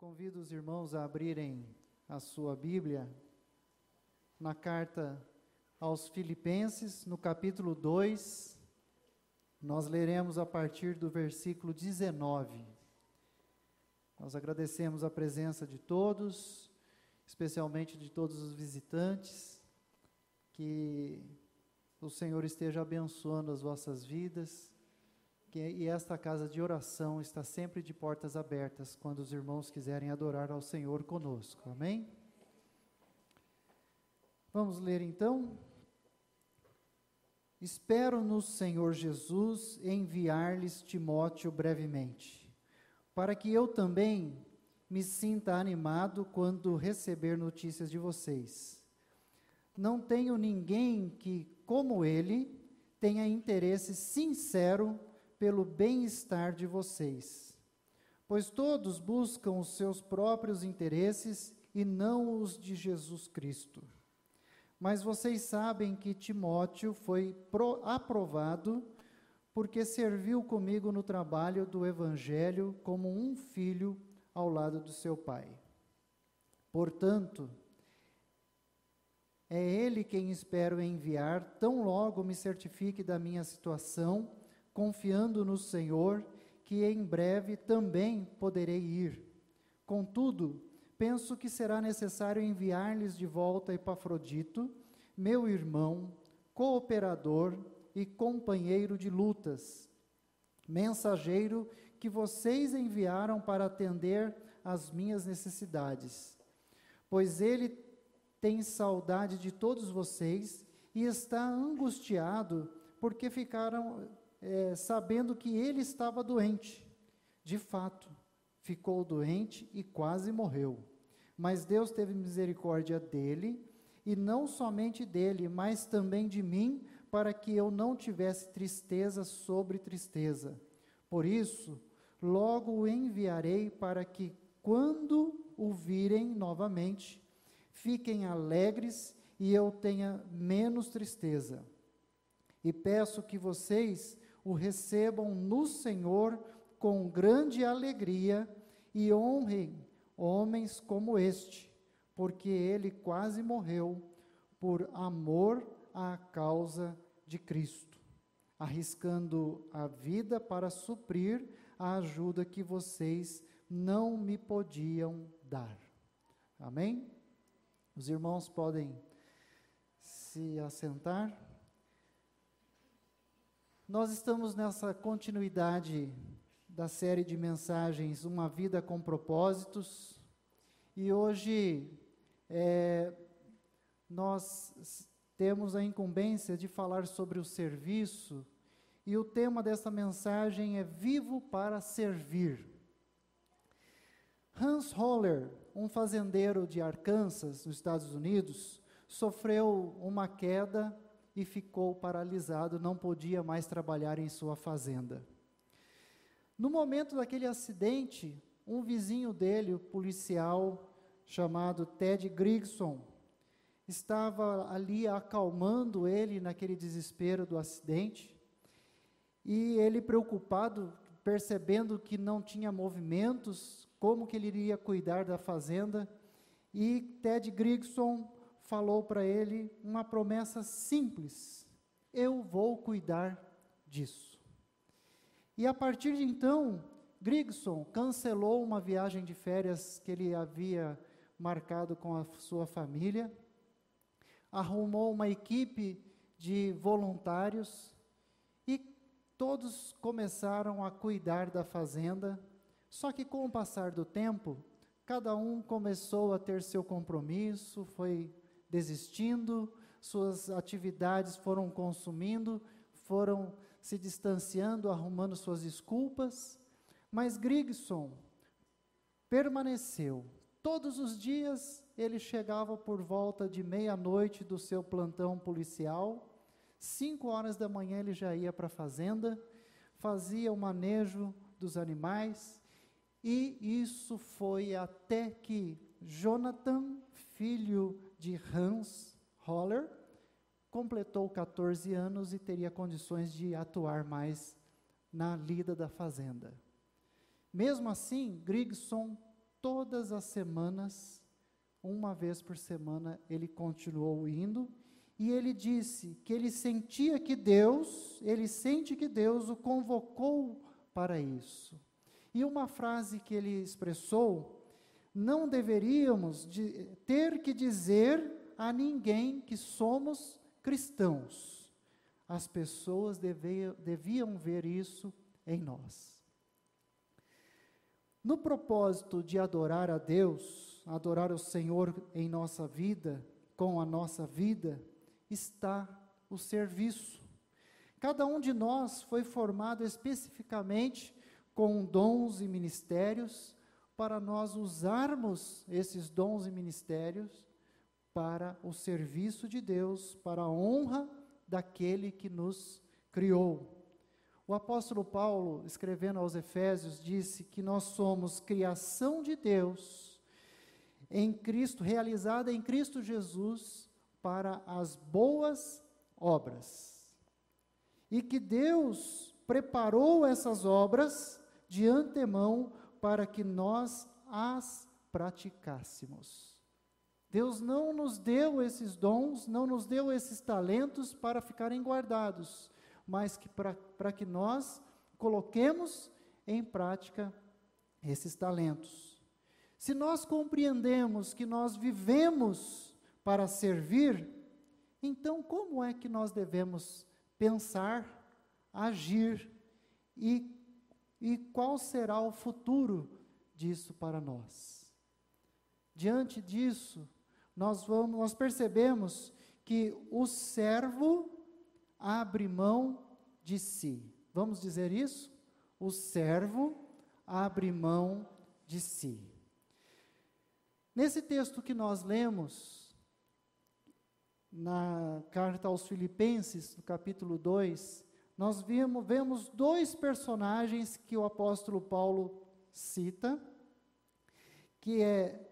Convido os irmãos a abrirem a sua Bíblia na carta aos Filipenses, no capítulo 2, nós leremos a partir do versículo 19. Nós agradecemos a presença de todos, especialmente de todos os visitantes, que o Senhor esteja abençoando as vossas vidas, e esta casa de oração está sempre de portas abertas, quando os irmãos quiserem adorar ao Senhor conosco, amém? Vamos ler então. Espero no Senhor Jesus enviar-lhes Timóteo brevemente, para que eu também me sinta animado quando receber notícias de vocês. Não tenho ninguém que, como ele, tenha interesse sincero pelo bem-estar de vocês, pois todos buscam os seus próprios interesses e não os de Jesus Cristo. Mas vocês sabem que Timóteo foi aprovado porque serviu comigo no trabalho do Evangelho como um filho ao lado do seu pai. Portanto, é ele quem espero enviar, tão logo me certifique da minha situação, confiando no Senhor, que em breve também poderei ir. Contudo, penso que será necessário enviar-lhes de volta Epafrodito, meu irmão, cooperador e companheiro de lutas, mensageiro que vocês enviaram para atender às minhas necessidades. Pois ele tem saudade de todos vocês e está angustiado porque ficaram sabendo que ele estava doente. De fato, ficou doente e quase morreu. Mas Deus teve misericórdia dele, e não somente dele, mas também de mim, para que eu não tivesse tristeza sobre tristeza. Por isso, logo o enviarei para que, quando o virem novamente, fiquem alegres e eu tenha menos tristeza. E peço que vocês o recebam no Senhor com grande alegria e honrem homens como este, porque ele quase morreu por amor à causa de Cristo, arriscando a vida para suprir a ajuda que vocês não me podiam dar. Amém? Os irmãos podem se assentar. Nós estamos nessa continuidade da série de mensagens Uma Vida com Propósitos, e hoje nós temos a incumbência de falar sobre o serviço, e o tema dessa mensagem é Vivo para Servir. Hans Holler, um fazendeiro de Arkansas, nos Estados Unidos, sofreu uma queda e ficou paralisado, não podia mais trabalhar em sua fazenda. No momento daquele acidente, um vizinho dele, o policial chamado Ted Grigson, estava ali acalmando ele naquele desespero do acidente, e ele preocupado, percebendo que não tinha movimentos, como que ele iria cuidar da fazenda, e Ted Grigson falou para ele uma promessa simples: eu vou cuidar disso. E a partir de então, Grigson cancelou uma viagem de férias que ele havia marcado com a sua família, arrumou uma equipe de voluntários e todos começaram a cuidar da fazenda. Só que com o passar do tempo, cada um começou a ter seu compromisso, foi desistindo, suas atividades foram consumindo, foram se distanciando, arrumando suas desculpas, mas Grigson permaneceu. Todos os dias ele chegava por volta de meia-noite do seu plantão policial, 5 horas da manhã ele já ia para a fazenda, fazia o manejo dos animais, e isso foi até que Jonathan, filho de Hans Holler, completou 14 anos e teria condições de atuar mais na lida da fazenda. Mesmo assim, Grigson todas as semanas, uma vez por semana, ele continuou indo, e ele disse que ele sente que Deus o convocou para isso. E uma frase que ele expressou: não deveríamos ter que dizer a ninguém que somos cristãos. As pessoas deviam ver isso em nós. No propósito de adorar a Deus, adorar o Senhor em nossa vida, com a nossa vida, está o serviço. Cada um de nós foi formado especificamente com dons e ministérios, para nós usarmos esses dons e ministérios para o serviço de Deus, para a honra daquele que nos criou. O apóstolo Paulo, escrevendo aos Efésios, disse que nós somos criação de Deus, em Cristo, realizada em Cristo Jesus, para as boas obras. E que Deus preparou essas obras de antemão para que nós as praticássemos. Deus não nos deu esses dons, não nos deu esses talentos para ficarem guardados, mas que para que nós coloquemos em prática esses talentos. Se nós compreendemos que nós vivemos para servir, então como é que nós devemos pensar, agir e qual será o futuro disso para nós? Diante disso, nós percebemos que o servo abre mão de si. Vamos dizer isso? O servo abre mão de si. Nesse texto que nós lemos, na carta aos Filipenses, no capítulo 2, nós vemos dois personagens que o apóstolo Paulo cita, que é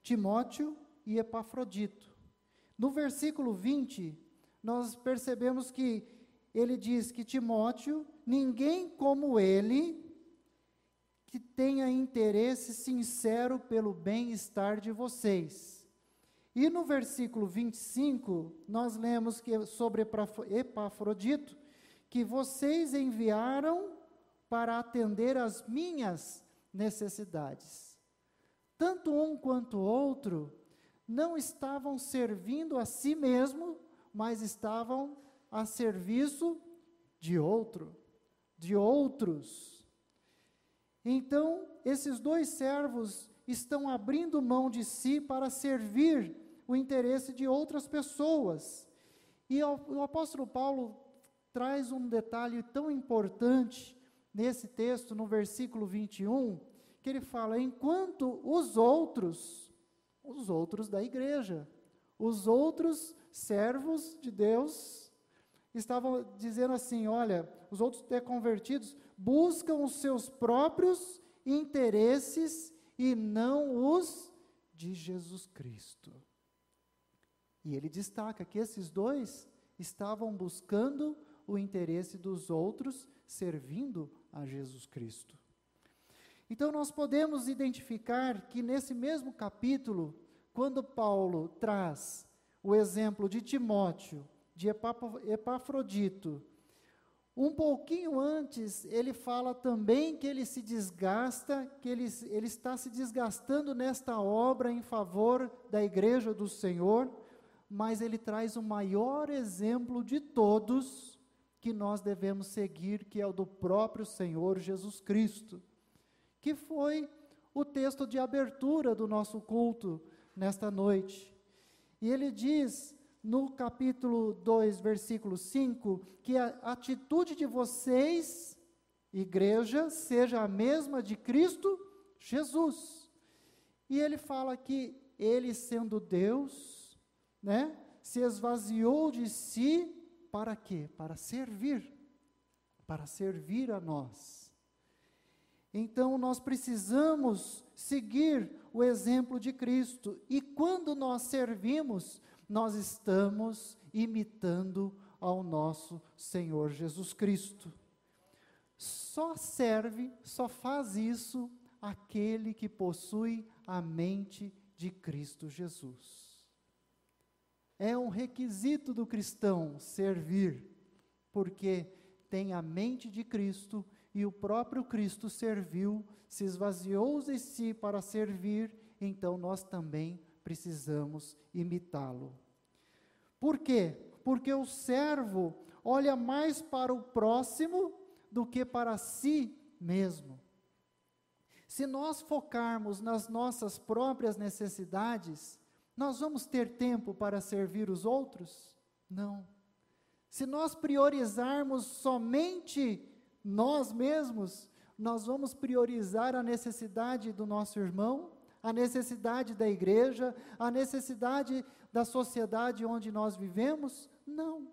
Timóteo e Epafrodito. No versículo 20, nós percebemos que ele diz que Timóteo, ninguém como ele, que tenha interesse sincero pelo bem-estar de vocês. E no versículo 25, nós lemos que sobre Epafrodito, que vocês enviaram para atender às minhas necessidades. Tanto um quanto o outro não estavam servindo a si mesmo, mas estavam a serviço de outros. Então, esses dois servos estão abrindo mão de si para servir o interesse de outras pessoas. E o apóstolo Paulo traz um detalhe tão importante nesse texto, no versículo 21, que ele fala: enquanto os outros da igreja, os outros servos de Deus, estavam dizendo assim: olha, os outros convertidos buscam os seus próprios interesses e não os de Jesus Cristo. E ele destaca que esses dois estavam buscando o interesse dos outros, servindo a Jesus Cristo. Então nós podemos identificar que nesse mesmo capítulo, quando Paulo traz o exemplo de Timóteo, de Epafrodito, um pouquinho antes ele fala também que ele se desgasta, que ele está se desgastando nesta obra em favor da igreja do Senhor, mas ele traz o maior exemplo de todos que nós devemos seguir, que é o do próprio Senhor Jesus Cristo, que foi o texto de abertura do nosso culto nesta noite. E ele diz, no capítulo 2, versículo 5, que a atitude de vocês, igreja, seja a mesma de Cristo Jesus. E ele fala que ele, sendo Deus, se esvaziou de si, para quê? Para servir a nós. Então nós precisamos seguir o exemplo de Cristo, e quando nós servimos, nós estamos imitando ao nosso Senhor Jesus Cristo. Só serve, só faz isso aquele que possui a mente de Cristo Jesus. É um requisito do cristão servir, porque tem a mente de Cristo e o próprio Cristo serviu, se esvaziou de si para servir, então nós também precisamos imitá-lo. Por quê? Porque o servo olha mais para o próximo do que para si mesmo. Se nós focarmos nas nossas próprias necessidades, nós vamos ter tempo para servir os outros? Não. Se nós priorizarmos somente nós mesmos, nós vamos priorizar a necessidade do nosso irmão, a necessidade da igreja, a necessidade da sociedade onde nós vivemos? Não.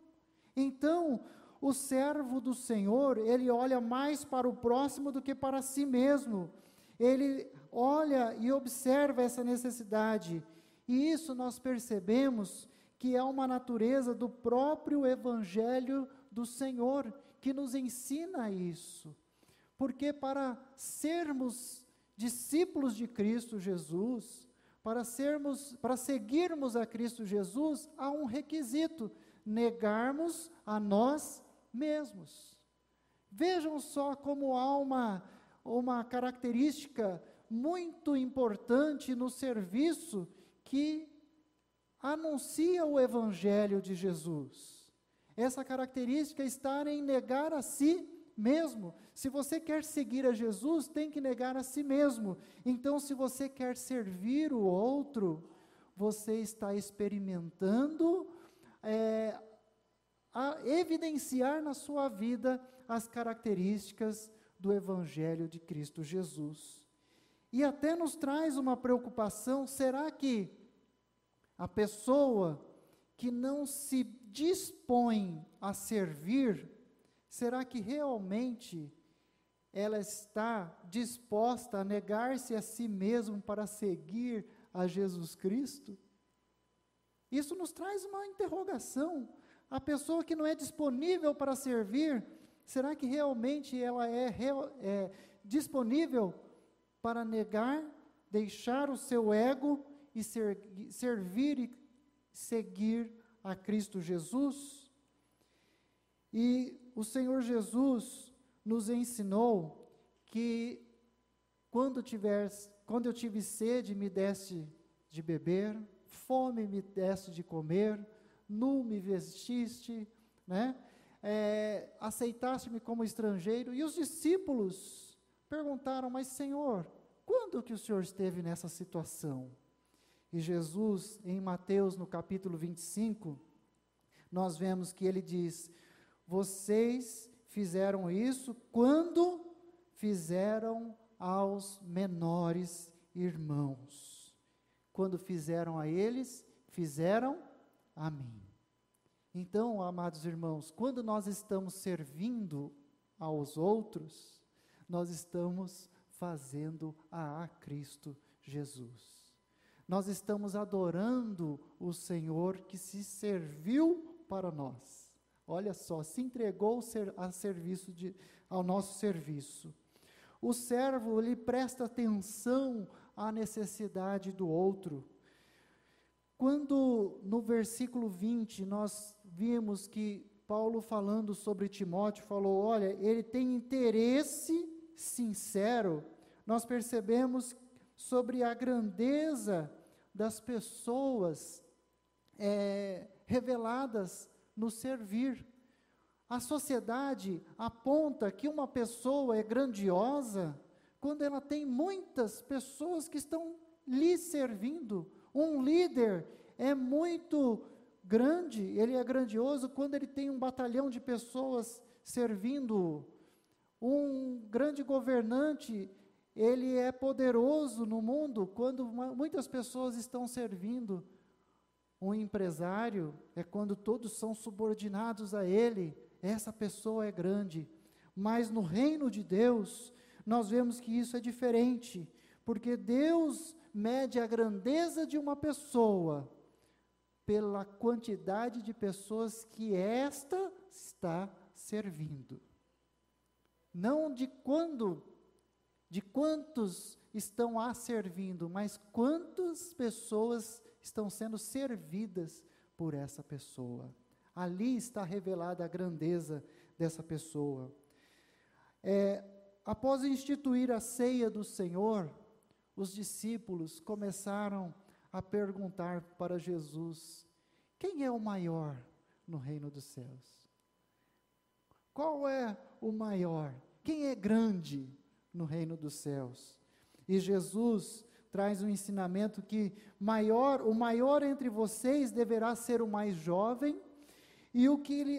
Então, o servo do Senhor, ele olha mais para o próximo do que para si mesmo. Ele olha e observa essa necessidade. E isso nós percebemos que é uma natureza do próprio Evangelho do Senhor, que nos ensina isso. Porque para sermos discípulos de Cristo Jesus, para seguirmos a Cristo Jesus, há um requisito: negarmos a nós mesmos. Vejam só como há uma característica muito importante no serviço que anuncia o Evangelho de Jesus. Essa característica está em negar a si mesmo. Se você quer seguir a Jesus, tem que negar a si mesmo. Então, se você quer servir o outro, você está experimentando a evidenciar na sua vida as características do Evangelho de Cristo Jesus. E até nos traz uma preocupação: será que a pessoa que não se dispõe a servir, será que realmente ela está disposta a negar-se a si mesma para seguir a Jesus Cristo? Isso nos traz uma interrogação. A pessoa que não é disponível para servir, será que realmente ela é disponível para negar, deixar o seu ego e servir e seguir a Cristo Jesus? E o Senhor Jesus nos ensinou que quando eu tive sede, me deste de beber, fome me deste de comer, nu me vestiste, aceitaste-me como estrangeiro. E os discípulos perguntaram: mas Senhor, quando que o Senhor esteve nessa situação? E Jesus, em Mateus, no capítulo 25, nós vemos que ele diz: vocês fizeram isso quando fizeram aos menores irmãos. Quando fizeram a eles, fizeram a mim. Então, amados irmãos, quando nós estamos servindo aos outros, nós estamos fazendo a Cristo Jesus. Nós estamos adorando o Senhor que se serviu para nós. Olha só, se entregou ao nosso serviço. O servo, ele presta atenção à necessidade do outro. Quando no versículo 20 nós vimos que Paulo, falando sobre Timóteo, falou: olha, ele tem interesse sincero, nós percebemos sobre a grandeza das pessoas reveladas no servir. A sociedade aponta que uma pessoa é grandiosa quando ela tem muitas pessoas que estão lhe servindo. Um líder é muito grande, ele é grandioso quando ele tem um batalhão de pessoas servindo-o. Um grande governante, ele é poderoso no mundo quando muitas pessoas estão servindo. Um empresário é quando todos são subordinados a ele. Essa pessoa é grande. Mas no reino de Deus, nós vemos que isso é diferente, porque Deus mede a grandeza de uma pessoa pela quantidade de pessoas que esta está servindo. Não de de quantos estão a servindo, mas quantas pessoas estão sendo servidas por essa pessoa. Ali está revelada a grandeza dessa pessoa. Após instituir a ceia do Senhor, os discípulos começaram a perguntar para Jesus: quem é o maior no reino dos céus? Qual é o maior? Quem é grande no reino dos céus? E Jesus traz um ensinamento que o maior entre vocês deverá ser o mais jovem, e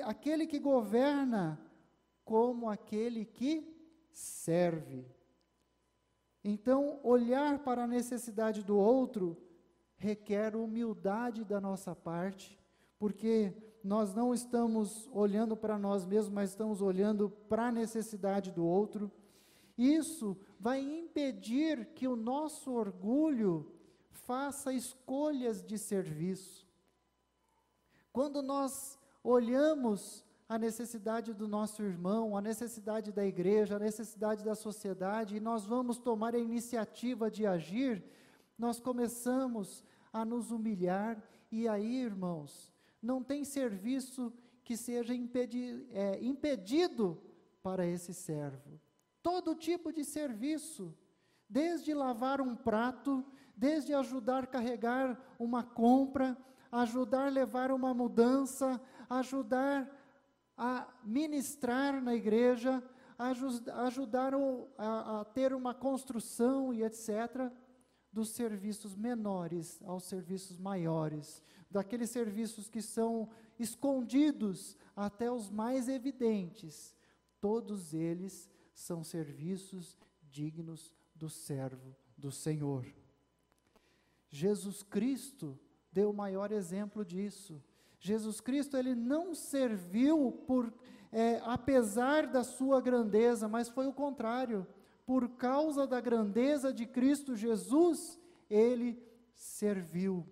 aquele que governa como aquele que serve. Então, olhar para a necessidade do outro requer humildade da nossa parte, porque nós não estamos olhando para nós mesmos, mas estamos olhando para a necessidade do outro. Isso vai impedir que o nosso orgulho faça escolhas de serviço. Quando nós olhamos a necessidade do nosso irmão, a necessidade da igreja, a necessidade da sociedade, e nós vamos tomar a iniciativa de agir, nós começamos a nos humilhar, e aí, irmãos, não tem serviço que seja impedido para esse servo. Todo tipo de serviço, desde lavar um prato, desde ajudar a carregar uma compra, ajudar a levar uma mudança, ajudar a ministrar na igreja, ajudar a ter uma construção e etc., dos serviços menores aos serviços maiores, daqueles serviços que são escondidos até os mais evidentes, todos eles são serviços dignos do servo do Senhor. Jesus Cristo deu o maior exemplo disso. Jesus Cristo, ele não serviu apesar da sua grandeza, mas foi o contrário. Por causa da grandeza de Cristo Jesus, ele serviu.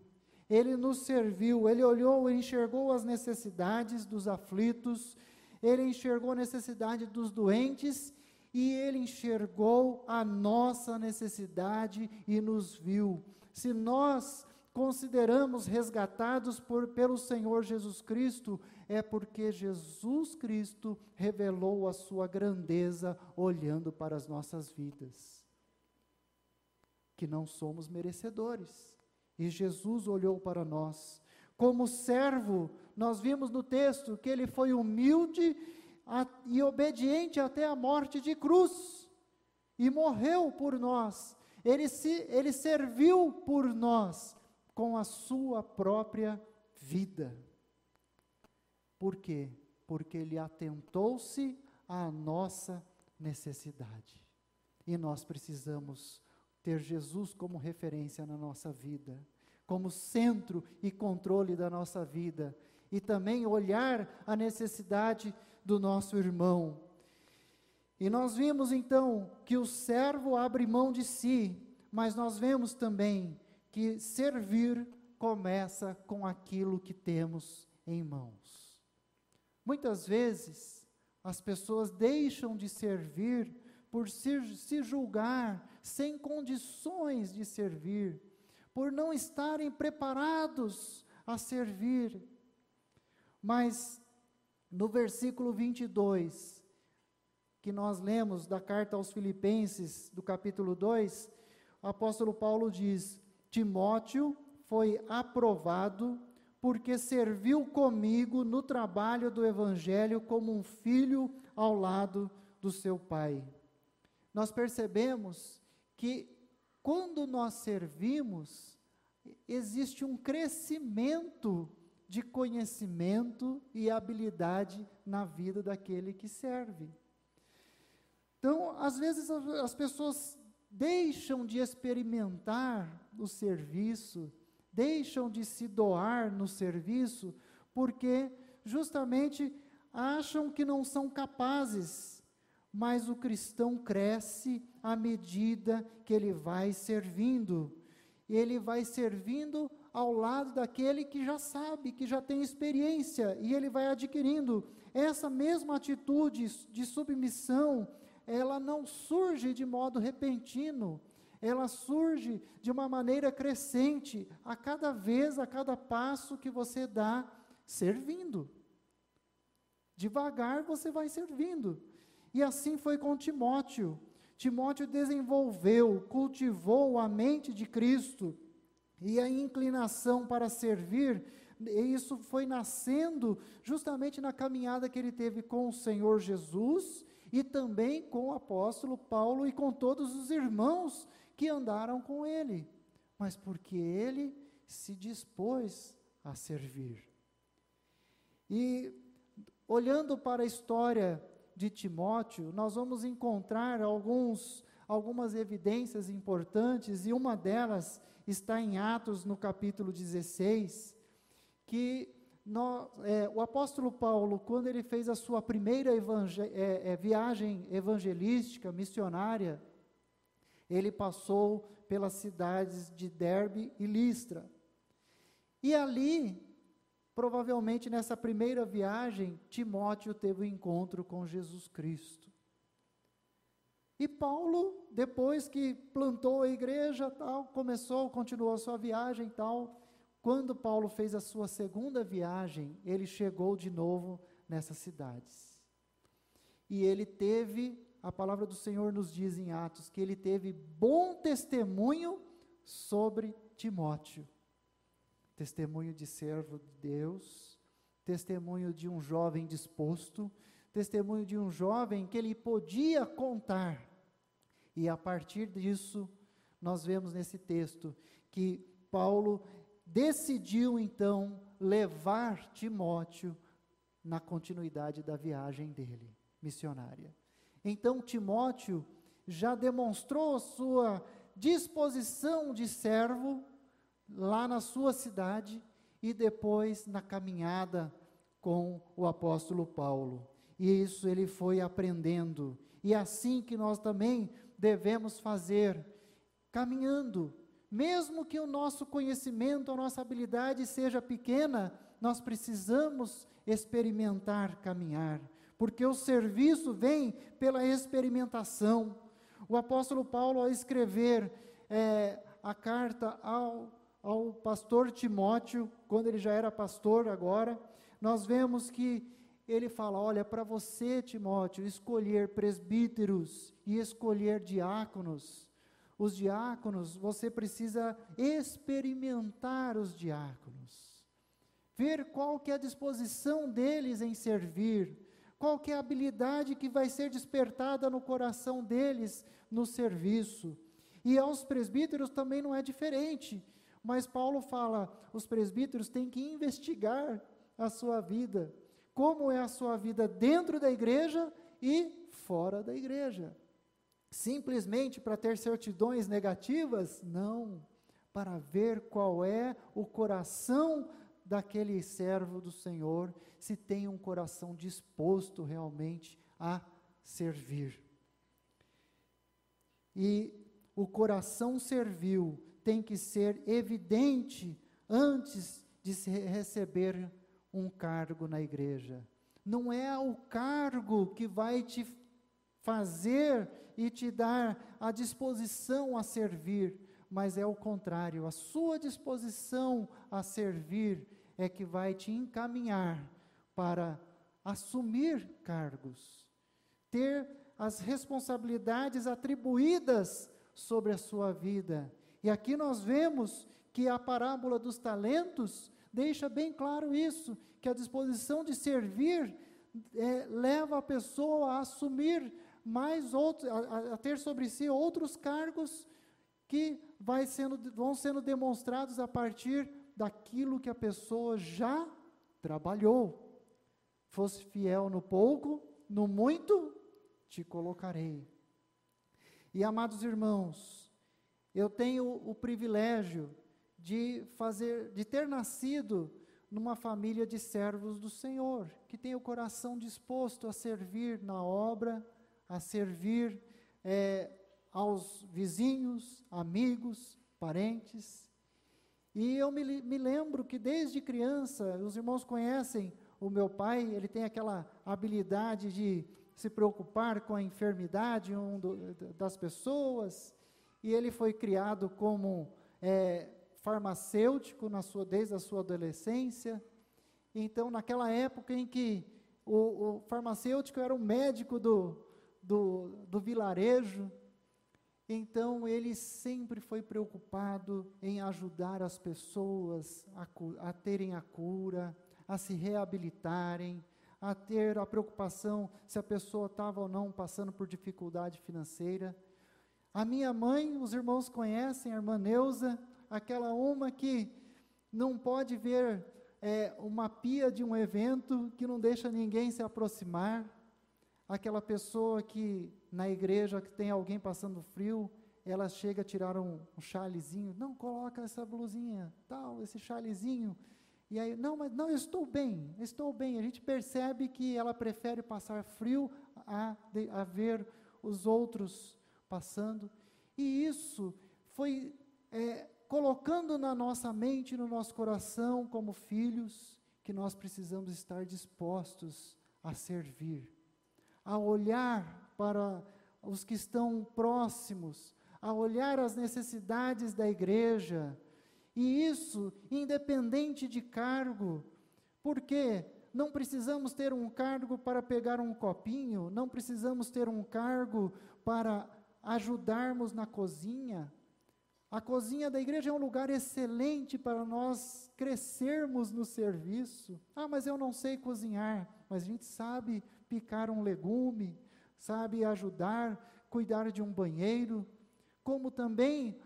Ele nos serviu, ele olhou e enxergou as necessidades dos aflitos, ele enxergou a necessidade dos doentes, e ele enxergou a nossa necessidade e nos viu. Se nós consideramos resgatados pelo Senhor Jesus Cristo, é porque Jesus Cristo revelou a sua grandeza olhando para as nossas vidas, que não somos merecedores, e Jesus olhou para nós. Como servo, nós vimos no texto que ele foi humilde e obediente até a morte de cruz, e morreu por nós, ele serviu por nós, com a sua própria vida. Por quê? Porque ele atentou-se à nossa necessidade. E nós precisamos ter Jesus como referência na nossa vida, como centro e controle da nossa vida, e também olhar a necessidade do nosso irmão. E nós vimos então que o servo abre mão de si, mas nós vemos também que servir começa com aquilo que temos em mãos. Muitas vezes, as pessoas deixam de servir por se julgar sem condições de servir, por não estarem preparados a servir. Mas, no versículo 22, que nós lemos da carta aos Filipenses, do capítulo 2, o apóstolo Paulo diz: Timóteo foi aprovado porque serviu comigo no trabalho do evangelho como um filho ao lado do seu pai. Nós percebemos que quando nós servimos, existe um crescimento de conhecimento e habilidade na vida daquele que serve. Então, às vezes as pessoas deixam de experimentar o serviço, deixam de se doar no serviço, porque justamente acham que não são capazes, mas o cristão cresce à medida que ele vai servindo, e ele vai servindo ao lado daquele que já sabe, que já tem experiência, e ele vai adquirindo essa mesma atitude de submissão, ela não surge de modo repentino, ela surge de uma maneira crescente, a cada vez, a cada passo que você dá servindo. Devagar você vai servindo. E assim foi com Timóteo. Timóteo desenvolveu, cultivou a mente de Cristo e a inclinação para servir, e isso foi nascendo justamente na caminhada que ele teve com o Senhor Jesus e também com o apóstolo Paulo e com todos os irmãos que andaram com ele, mas porque ele se dispôs a servir. E olhando para a história de Timóteo, nós vamos encontrar algumas evidências importantes, e uma delas está em Atos, no capítulo 16, que o apóstolo Paulo, quando ele fez a sua primeira viagem evangelística, missionária, ele passou pelas cidades de Derbe e Listra. E ali, provavelmente nessa primeira viagem, Timóteo teve um encontro com Jesus Cristo. E Paulo, depois que plantou a igreja, continuou a sua viagem, quando Paulo fez a sua segunda viagem, ele chegou de novo nessas cidades. E ele teve, a palavra do Senhor nos diz em Atos, que ele teve bom testemunho sobre Timóteo. Testemunho de servo de Deus, testemunho de um jovem disposto, testemunho de um jovem que ele podia contar. E a partir disso, nós vemos nesse texto que Paulo decidiu então levar Timóteo na continuidade da viagem dele, missionária. Então Timóteo já demonstrou sua disposição de servo lá na sua cidade e depois na caminhada com o apóstolo Paulo. E isso ele foi aprendendo. E é assim que nós também devemos fazer, caminhando. Mesmo que o nosso conhecimento, a nossa habilidade seja pequena, nós precisamos experimentar caminhar, porque o serviço vem pela experimentação. O apóstolo Paulo, ao escrever a carta ao pastor Timóteo, quando ele já era pastor agora, nós vemos que ele fala, olha, para você, Timóteo, escolher presbíteros e escolher diáconos. Os diáconos, você precisa experimentar os diáconos, ver qual que é a disposição deles em servir, qual que é a habilidade que vai ser despertada no coração deles no serviço. E aos presbíteros também não é diferente, mas Paulo fala, os presbíteros têm que investigar a sua vida, como é a sua vida dentro da igreja e fora da igreja. Simplesmente para ter certidões negativas? Não, para ver qual é o coração daquele servo do Senhor, se tem um coração disposto realmente a servir. E o coração servil tem que ser evidente antes de se receber um cargo na igreja. Não é o cargo que vai te fazer e te dar a disposição a servir, mas é o contrário, a sua disposição a servir é que vai te encaminhar para assumir cargos, ter as responsabilidades atribuídas sobre a sua vida. E aqui nós vemos que a parábola dos talentos deixa bem claro isso, que a disposição de servir leva a pessoa a assumir mais outros, a ter sobre si outros cargos que vão sendo demonstrados a partir daquilo que a pessoa já trabalhou. Fosse fiel no pouco, no muito te colocarei. E amados irmãos, eu tenho o privilégio de ter nascido numa família de servos do Senhor, que tem o coração disposto a servir na obra, a servir aos vizinhos, amigos, parentes. E eu me lembro que desde criança, os irmãos conhecem o meu pai, ele tem aquela habilidade de se preocupar com a enfermidade das pessoas, e ele foi criado como farmacêutico desde a sua adolescência. Então, naquela época em que o farmacêutico era o médico do vilarejo, então ele sempre foi preocupado em ajudar as pessoas a terem a cura, a se reabilitarem, a ter a preocupação se a pessoa estava ou não passando por dificuldade financeira. A minha mãe, os irmãos conhecem, a irmã Neuza, aquela uma que não pode ver uma pia de um evento que não deixa ninguém se aproximar, aquela pessoa que na igreja que tem alguém passando frio, ela chega a tirar um chalezinho, não, coloca essa blusinha, tal, esse chalezinho, e aí, não, eu estou bem, a gente percebe que ela prefere passar frio a ver os outros passando, e isso foi colocando na nossa mente, no nosso coração, como filhos, que nós precisamos estar dispostos a servir, a olhar para os que estão próximos, a olhar as necessidades da igreja, e isso independente de cargo, porque não precisamos ter um cargo para pegar um copinho, não precisamos ter um cargo para ajudarmos na cozinha. A cozinha da igreja é um lugar excelente para nós crescermos no serviço. Mas eu não sei cozinhar, mas a gente sabe picar um legume, sabe ajudar, cuidar de um banheiro, como também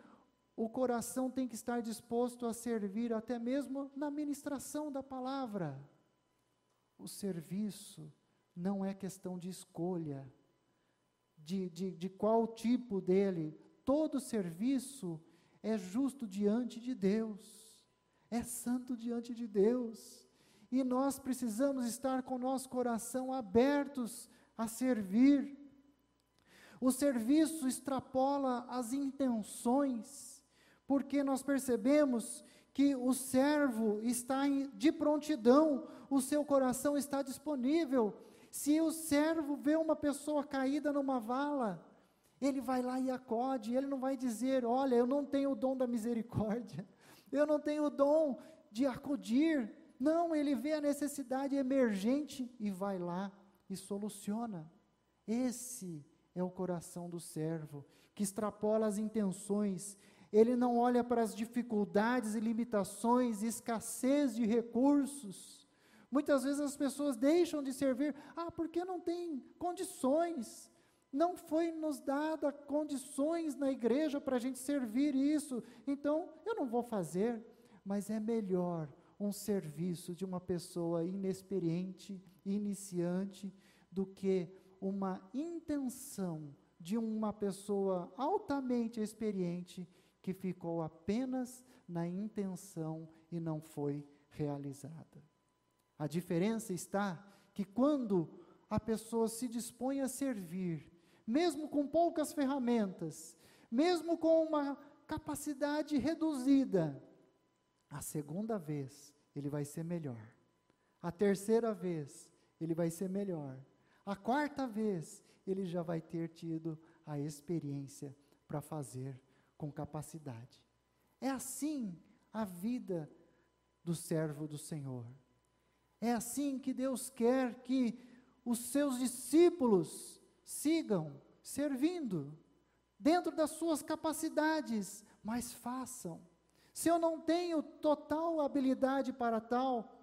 o coração tem que estar disposto a servir até mesmo na ministração da palavra. O serviço não é questão de escolha, de qual tipo dele. Todo serviço é justo diante de Deus, é santo diante de Deus, e nós precisamos estar com o nosso coração abertos a servir. O serviço extrapola as intenções, porque nós percebemos que o servo está de prontidão, o seu coração está disponível. Se o servo vê uma pessoa caída numa vala, ele vai lá e acode, ele não vai dizer, olha, eu não tenho o dom da misericórdia, eu não tenho o dom de acudir. Não, ele vê a necessidade emergente e vai lá e soluciona. Esse é o coração do servo, que extrapola as intenções. Ele não olha para as dificuldades e limitações, escassez de recursos. Muitas vezes as pessoas deixam de servir, porque não tem condições, não foi nos dada condições na igreja para a gente servir isso, então eu não vou fazer. Mas é melhor um serviço de uma pessoa inexperiente, iniciante, do que uma intenção de uma pessoa altamente experiente, que ficou apenas na intenção e não foi realizada. A diferença está que quando a pessoa se dispõe a servir, mesmo com poucas ferramentas, mesmo com uma capacidade reduzida, a segunda vez ele vai ser melhor, a terceira vez ele vai ser melhor, a quarta vez ele já vai ter tido a experiência para fazer com capacidade. É assim a vida do servo do Senhor. É assim que Deus quer que os seus discípulos sigam servindo, dentro das suas capacidades, mas façam. Se eu não tenho total habilidade para tal,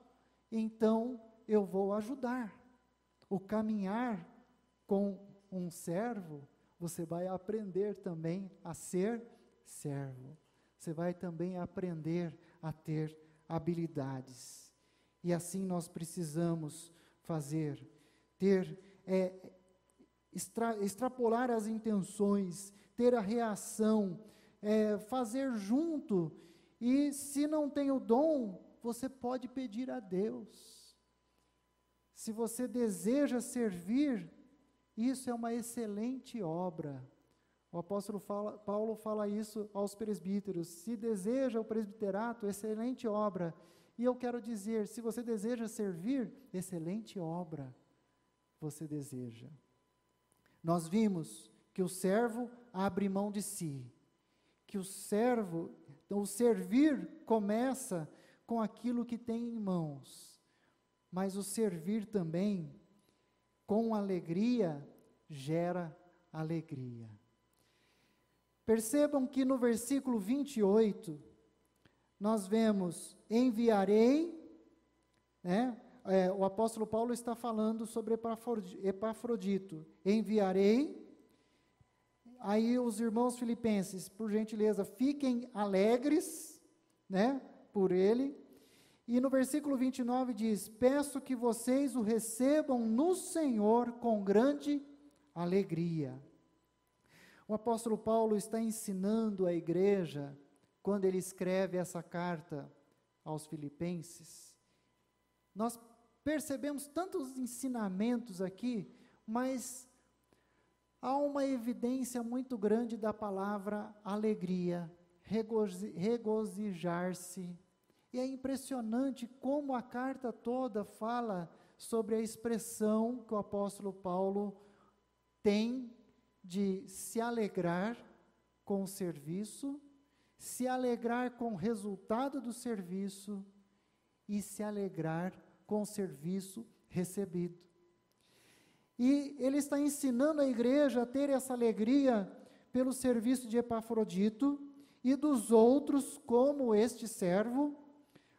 então eu vou ajudar. O caminhar com um servo, você vai aprender também a ser servo. Você vai também aprender a ter habilidades. E assim nós precisamos fazer, extrapolar as intenções, ter a reação, fazer junto. E se não tem o dom, você pode pedir a Deus. Se você deseja servir, isso é uma excelente obra. O apóstolo Paulo fala isso aos presbíteros. Se deseja o presbiterato, excelente obra. E eu quero dizer, se você deseja servir, excelente obra você deseja. Nós vimos que o servo abre mão de si, que o servir começa com aquilo que tem em mãos, mas o servir também, com alegria, gera alegria. Percebam que no versículo 28, nós vemos, enviarei, né? O apóstolo Paulo está falando sobre Epafrodito, enviarei. Aí os irmãos filipenses, por gentileza, fiquem alegres, né, por ele. E no versículo 29 diz, peço que vocês o recebam no Senhor com grande alegria. O apóstolo Paulo está ensinando a igreja, quando ele escreve essa carta aos filipenses. Nós percebemos tantos ensinamentos aqui, mas há uma evidência muito grande da palavra alegria, regozijar-se. E é impressionante como a carta toda fala sobre a expressão que o apóstolo Paulo tem de se alegrar com o serviço, se alegrar com o resultado do serviço e se alegrar com o serviço recebido. E ele está ensinando a igreja a ter essa alegria pelo serviço de Epafrodito e dos outros, como este servo,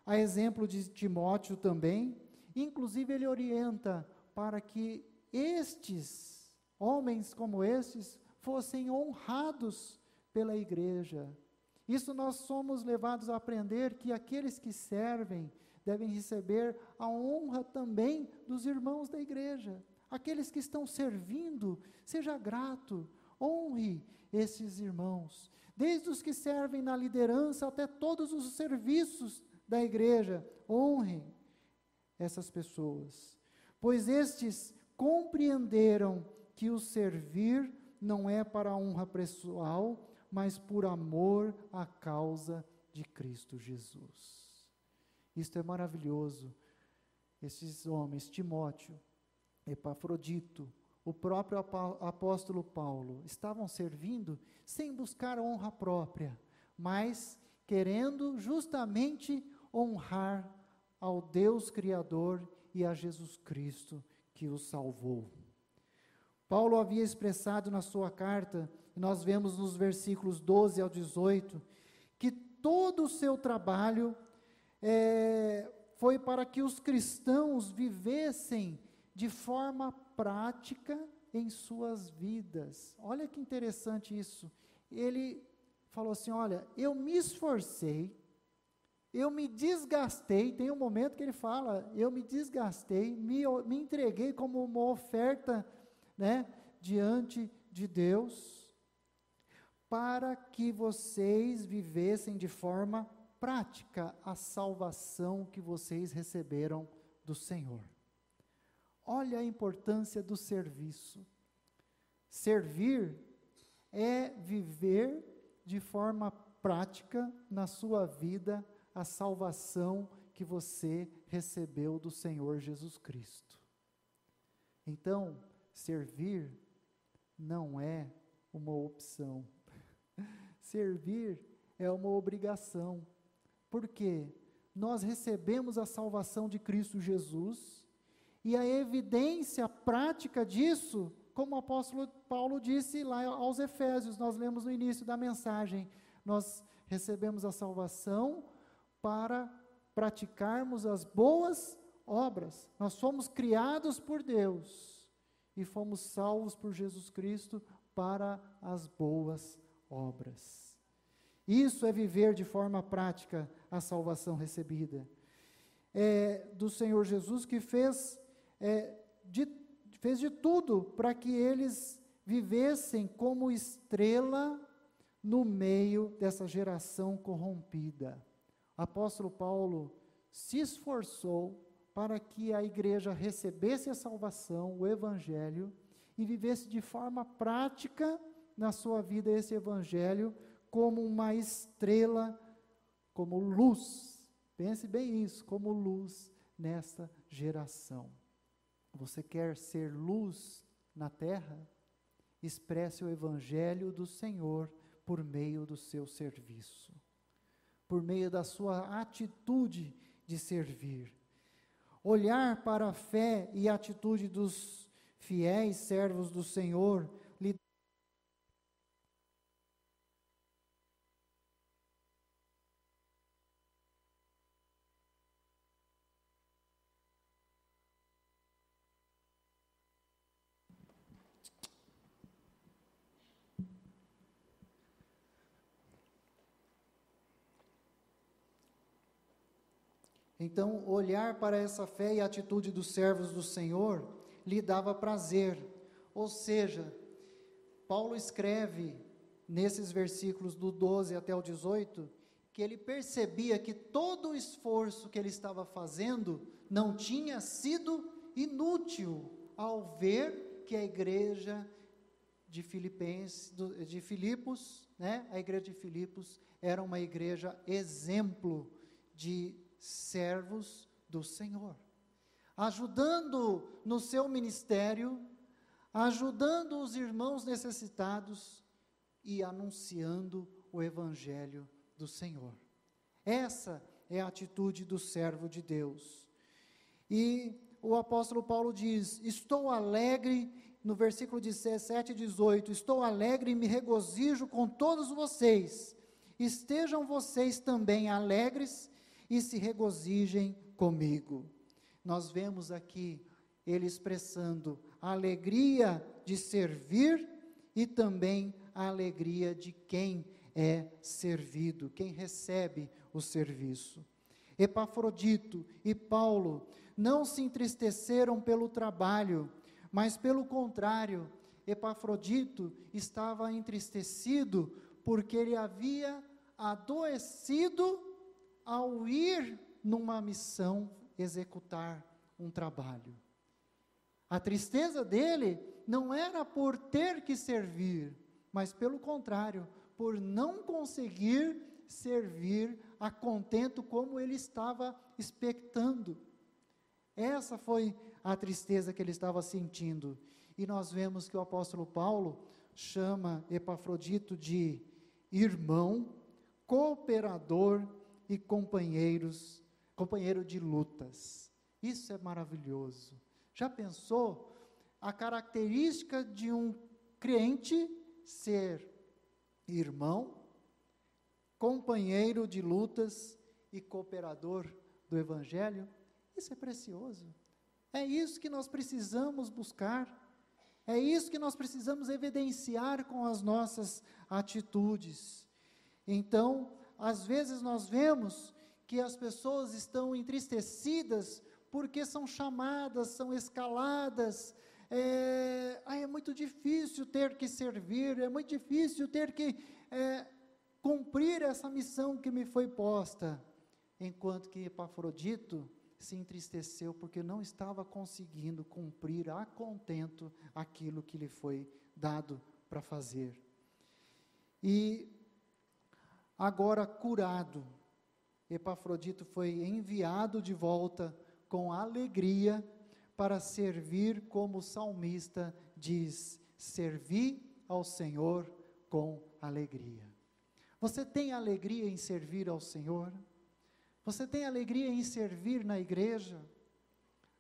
a exemplo de Timóteo também. Inclusive ele orienta para que estes, homens como estes, fossem honrados pela igreja. Isso nós somos levados a aprender que aqueles que servem devem receber a honra também dos irmãos da igreja. Aqueles que estão servindo, seja grato, honre esses irmãos. Desde os que servem na liderança até todos os serviços da igreja, honrem essas pessoas. Pois estes compreenderam que o servir não é para a honra pessoal, mas por amor à causa de Cristo Jesus. Isto é maravilhoso. Esses homens, Timóteo, Epafrodito, o próprio apóstolo Paulo, estavam servindo sem buscar honra própria, mas querendo justamente honrar ao Deus Criador e a Jesus Cristo que os salvou. Paulo havia expressado na sua carta, nós vemos nos versículos 12 ao 18, que todo o seu trabalho foi para que os cristãos vivessem de forma prática em suas vidas. Olha que interessante isso. Ele falou assim, olha, eu me esforcei, eu me desgastei, tem um momento que ele fala, eu me desgastei, me entreguei como uma oferta, né, diante de Deus, para que vocês vivessem de forma prática a salvação que vocês receberam do Senhor. Olha a importância do serviço. Servir é viver de forma prática na sua vida a salvação que você recebeu do Senhor Jesus Cristo. Então, servir não é uma opção. Servir é uma obrigação. Porque nós recebemos a salvação de Cristo Jesus, e a evidência prática disso, como o apóstolo Paulo disse lá aos Efésios, nós lemos no início da mensagem, nós recebemos a salvação para praticarmos as boas obras. Nós fomos criados por Deus e fomos salvos por Jesus Cristo para as boas obras. Isso é viver de forma prática a salvação recebida. Do Senhor Jesus, que fez de tudo para que eles vivessem como estrela no meio dessa geração corrompida. O apóstolo Paulo se esforçou para que a igreja recebesse a salvação, o evangelho, e vivesse de forma prática na sua vida esse evangelho, como uma estrela, como luz. Pense bem isso, como luz nessa geração. Você quer ser luz na terra? expresse o evangelho do Senhor por meio do seu serviço, por meio da sua atitude de servir. Olhar para a fé e a atitude dos fiéis servos do Senhor lhe Então, olhar para essa fé e atitude dos servos do Senhor lhe dava prazer. Ou seja, Paulo escreve nesses versículos do 12 até o 18, que ele percebia que todo o esforço que ele estava fazendo não tinha sido inútil ao ver que a igreja de Filipos, né? A igreja de Filipos era uma igreja exemplo de servos do Senhor, ajudando no seu ministério, ajudando os irmãos necessitados e anunciando o evangelho do Senhor. Essa é a atitude do servo de Deus. E o apóstolo Paulo diz: estou alegre, no versículo 17 e 18, estou alegre e me regozijo com todos vocês, estejam vocês também alegres e se regozijem comigo. Nós vemos aqui ele expressando a alegria de servir e também a alegria de quem é servido, quem recebe o serviço. Epafrodito e Paulo não se entristeceram pelo trabalho, mas pelo contrário, Epafrodito estava entristecido porque ele havia adoecido ao ir numa missão executar um trabalho. A tristeza dele não era por ter que servir, mas pelo contrário, por não conseguir servir a contento como ele estava expectando. Essa foi a tristeza que ele estava sentindo. E nós vemos que o apóstolo Paulo chama Epafrodito de irmão, cooperador e companheiro de lutas. Isso é maravilhoso. Já pensou a característica de um crente ser irmão, companheiro de lutas e cooperador do evangelho? Isso é precioso. É isso que nós precisamos buscar. É isso que nós precisamos evidenciar com as nossas atitudes. Então, às vezes nós vemos que as pessoas estão entristecidas porque são chamadas, são escaladas. É muito difícil ter que servir, é muito difícil ter que cumprir essa missão que me foi posta. Enquanto que Epafrodito se entristeceu porque não estava conseguindo cumprir a contento aquilo que lhe foi dado para fazer. E agora curado, Epafrodito foi enviado de volta com alegria para servir, como o salmista diz: servi ao Senhor com alegria. Você tem alegria em servir ao Senhor? Você tem alegria em servir na igreja?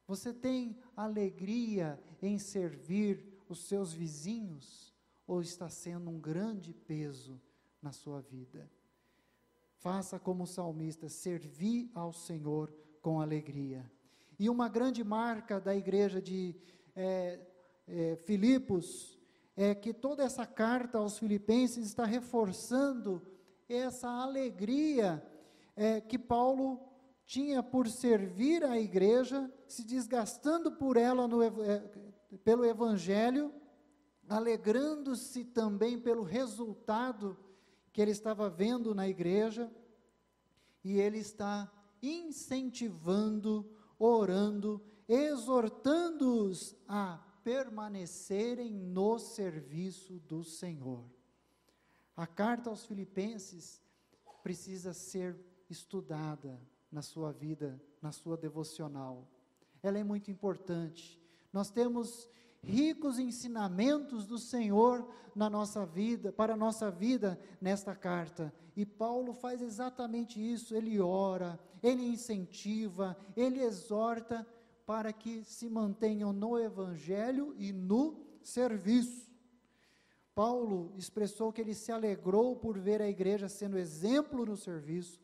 Você tem alegria em servir os seus vizinhos? Ou está sendo um grande peso na sua vida? Faça como o salmista, servir ao Senhor com alegria. E uma grande marca da igreja de Filipos é que toda essa carta aos filipenses está reforçando essa alegria que Paulo tinha por servir a igreja, se desgastando por ela pelo evangelho, alegrando-se também pelo resultado que ele estava vendo na igreja, e ele está incentivando, orando, exortando-os a permanecerem no serviço do Senhor. A carta aos Filipenses precisa ser estudada na sua vida, na sua devocional. Ela é muito importante. Nós temos ricos ensinamentos do Senhor na nossa vida, para a nossa vida nesta carta. E Paulo faz exatamente isso, ele ora, ele incentiva, ele exorta para que se mantenham no Evangelho e no serviço. Paulo expressou que ele se alegrou por ver a igreja sendo exemplo no serviço,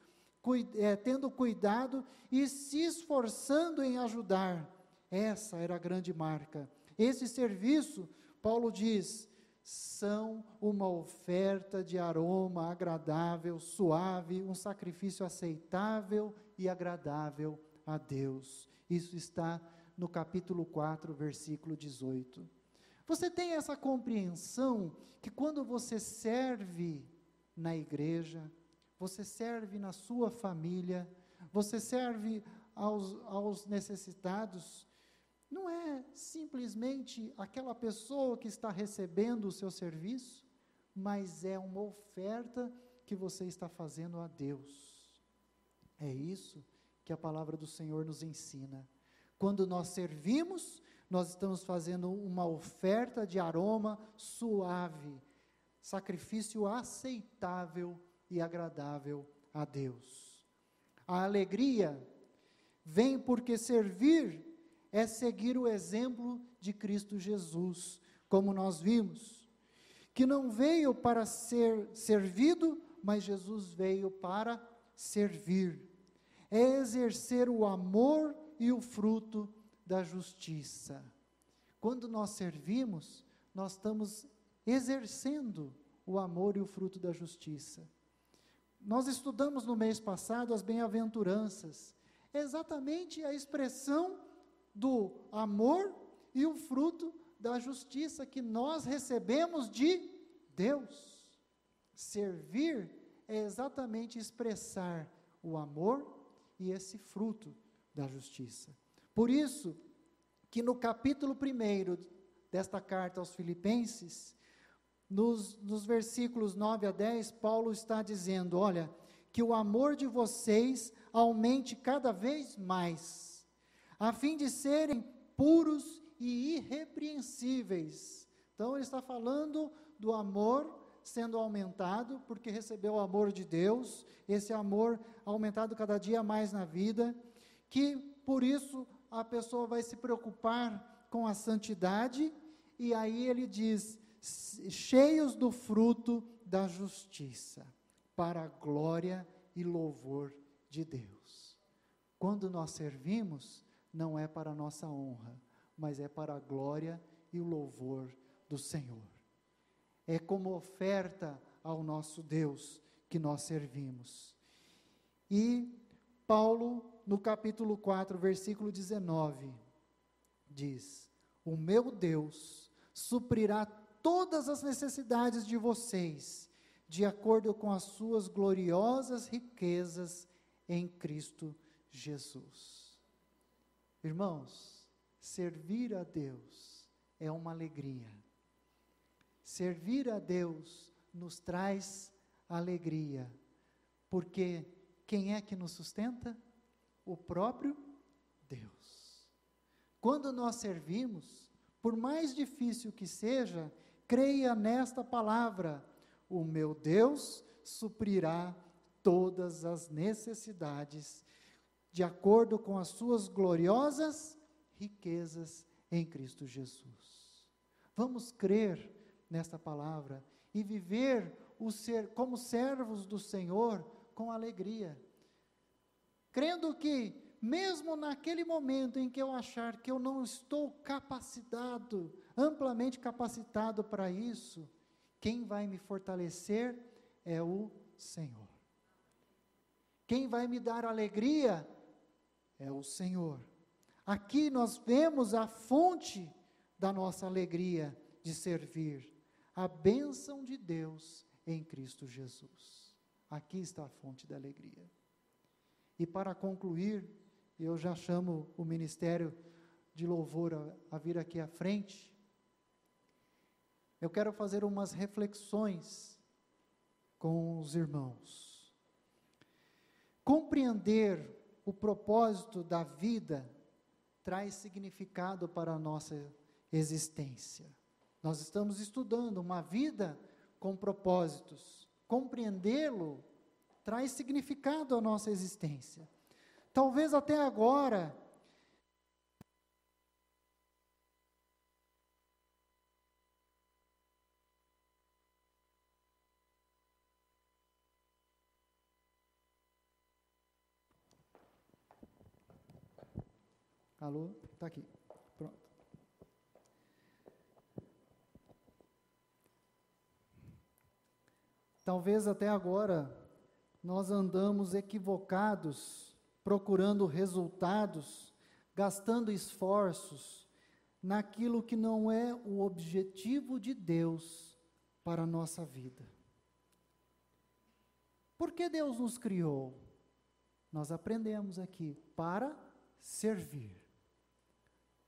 tendo cuidado e se esforçando em ajudar. Essa era a grande marca. Esse serviço, Paulo diz, são uma oferta de aroma agradável, suave, um sacrifício aceitável e agradável a Deus. Isso está no capítulo 4, versículo 18. Você tem essa compreensão que quando você serve na igreja, você serve na sua família, você serve aos necessitados, não é simplesmente aquela pessoa que está recebendo o seu serviço, mas é uma oferta que você está fazendo a Deus. É isso que a palavra do Senhor nos ensina. Quando nós servimos, nós estamos fazendo uma oferta de aroma suave, sacrifício aceitável e agradável a Deus. A alegria vem porque servir é seguir o exemplo de Cristo Jesus, como nós vimos, que não veio para ser servido, mas Jesus veio para servir. É exercer o amor e o fruto da justiça. Quando nós servimos, nós estamos exercendo o amor e o fruto da justiça. Nós estudamos no mês passado as bem-aventuranças, exatamente a expressão do amor e o fruto da justiça que nós recebemos de Deus. Servir é exatamente expressar o amor e esse fruto da justiça. Por isso, que no capítulo 1 desta carta aos Filipenses, nos versículos 9 a 10, Paulo está dizendo, olha, que o amor de vocês aumente cada vez mais, a fim de serem puros e irrepreensíveis. Então, ele está falando do amor sendo aumentado, porque recebeu o amor de Deus, esse amor aumentado cada dia mais na vida, que por isso a pessoa vai se preocupar com a santidade, e aí ele diz, cheios do fruto da justiça, para a glória e louvor de Deus. Quando nós servimos, não é para a nossa honra, mas é para a glória e o louvor do Senhor. É como oferta ao nosso Deus que nós servimos. E Paulo, no capítulo 4, versículo 19, diz, o meu Deus suprirá todas as necessidades de vocês, de acordo com as suas gloriosas riquezas em Cristo Jesus. Irmãos, servir a Deus é uma alegria. Servir a Deus nos traz alegria, porque quem é que nos sustenta? O próprio Deus. Quando nós servimos, por mais difícil que seja, creia nesta palavra, o meu Deus suprirá todas as necessidades de acordo com as suas gloriosas riquezas em Cristo Jesus. Vamos crer nesta palavra e viver como servos do Senhor com alegria, crendo que, mesmo naquele momento em que eu achar que eu não estou capacitado, amplamente capacitado para isso, quem vai me fortalecer é o Senhor. Quem vai me dar alegria é o Senhor. Aqui nós vemos a fonte da nossa alegria de servir, a bênção de Deus em Cristo Jesus. Aqui está a fonte da alegria. E para concluir, eu já chamo o ministério de louvor a vir aqui à frente. Eu quero fazer umas reflexões com os irmãos. Compreender o propósito da vida traz significado para a nossa existência. Nós estamos estudando uma vida com propósitos. Compreendê-lo traz significado à nossa existência. Talvez até agora alô? Está aqui. Pronto. Talvez até agora nós andamos equivocados, procurando resultados, gastando esforços naquilo que não é o objetivo de Deus para a nossa vida. Por que Deus nos criou? Nós aprendemos aqui, para servir.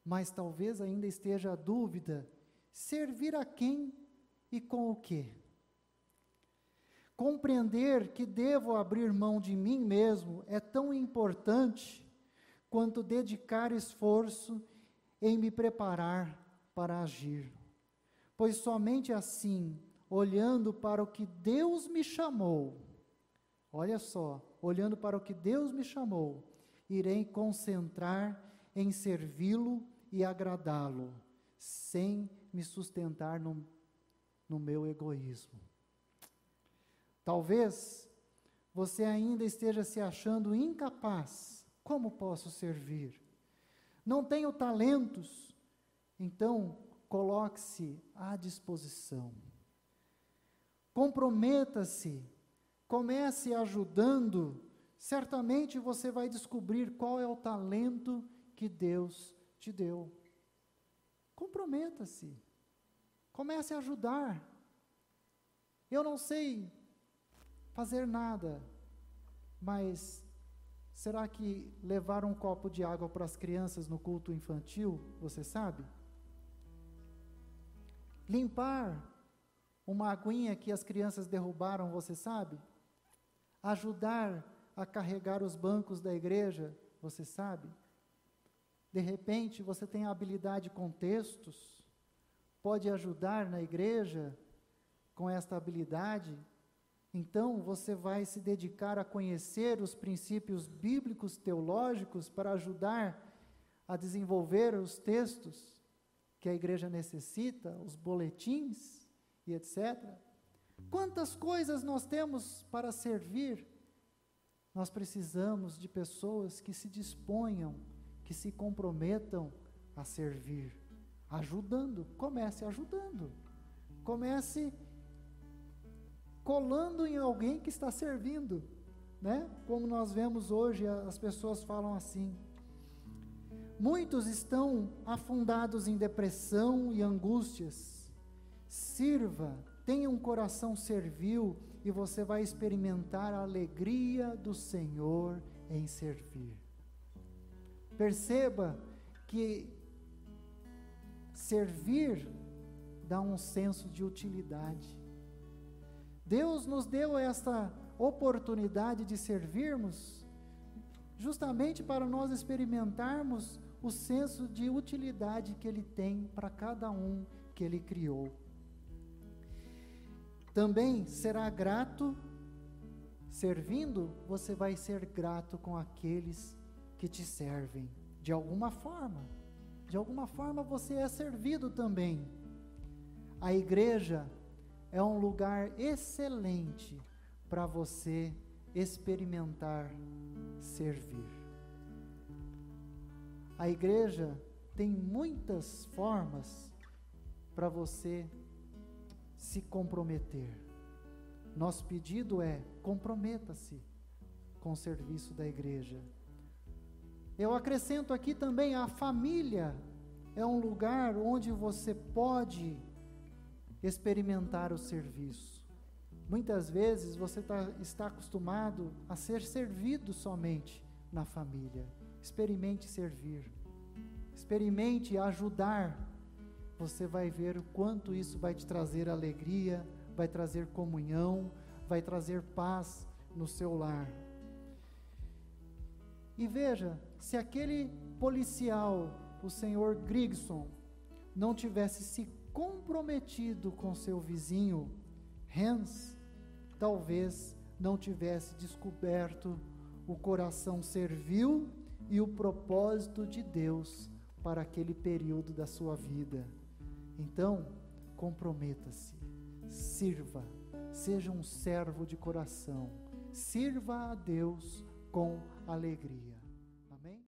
Mas talvez ainda esteja a dúvida, servir a quem e com o quê? Compreender que devo abrir mão de mim mesmo é tão importante quanto dedicar esforço em me preparar para agir. Pois somente assim, olhando para o que Deus me chamou, olha só, olhando para o que Deus me chamou, irei concentrar em servi-lo e agradá-lo, sem me sustentar no meu egoísmo. Talvez você ainda esteja se achando incapaz. Como posso servir? Não tenho talentos? Então, coloque-se à disposição. Comprometa-se. Comece ajudando. Certamente você vai descobrir qual é o talento que Deus te deu. Comprometa-se. Comece a ajudar. Eu não sei fazer nada, mas será que levar um copo de água para as crianças no culto infantil, você sabe? Limpar uma aguinha que as crianças derrubaram, você sabe? Ajudar a carregar os bancos da igreja, você sabe? De repente, você tem a habilidade com textos, pode ajudar na igreja com esta habilidade. Então, você vai se dedicar a conhecer os princípios bíblicos teológicos para ajudar a desenvolver os textos que a igreja necessita, os boletins e etc. Quantas coisas nós temos para servir? Nós precisamos de pessoas que se disponham, que se comprometam a servir, ajudando. Comece ajudando. Comece colando em alguém que está servindo, né? Como nós vemos hoje, as pessoas falam assim. Muitos estão afundados em depressão e angústias. Sirva, tenha um coração servil e você vai experimentar a alegria do Senhor em servir. Perceba que servir dá um senso de utilidade. Deus nos deu esta oportunidade de servirmos justamente para nós experimentarmos o senso de utilidade que Ele tem para cada um que Ele criou. Também será grato, servindo, você vai ser grato com aqueles que te servem, de alguma forma. De alguma forma você é servido também. A igreja é um lugar excelente para você experimentar servir. A igreja tem muitas formas para você se comprometer. Nosso pedido é: comprometa-se com o serviço da igreja. Eu acrescento aqui também: a família é um lugar onde você pode experimentar o serviço. Muitas vezes você está acostumado a ser servido somente na família. Experimente servir, experimente ajudar. Você vai ver o quanto isso vai te trazer alegria, vai trazer comunhão, vai trazer paz no seu lar. E veja, se aquele policial, o senhor Grigson, não tivesse se comprometido com seu vizinho Hans, talvez não tivesse descoberto o coração servil e o propósito de Deus para aquele período da sua vida. Então, comprometa-se, sirva, seja um servo de coração, sirva a Deus com alegria. Amém?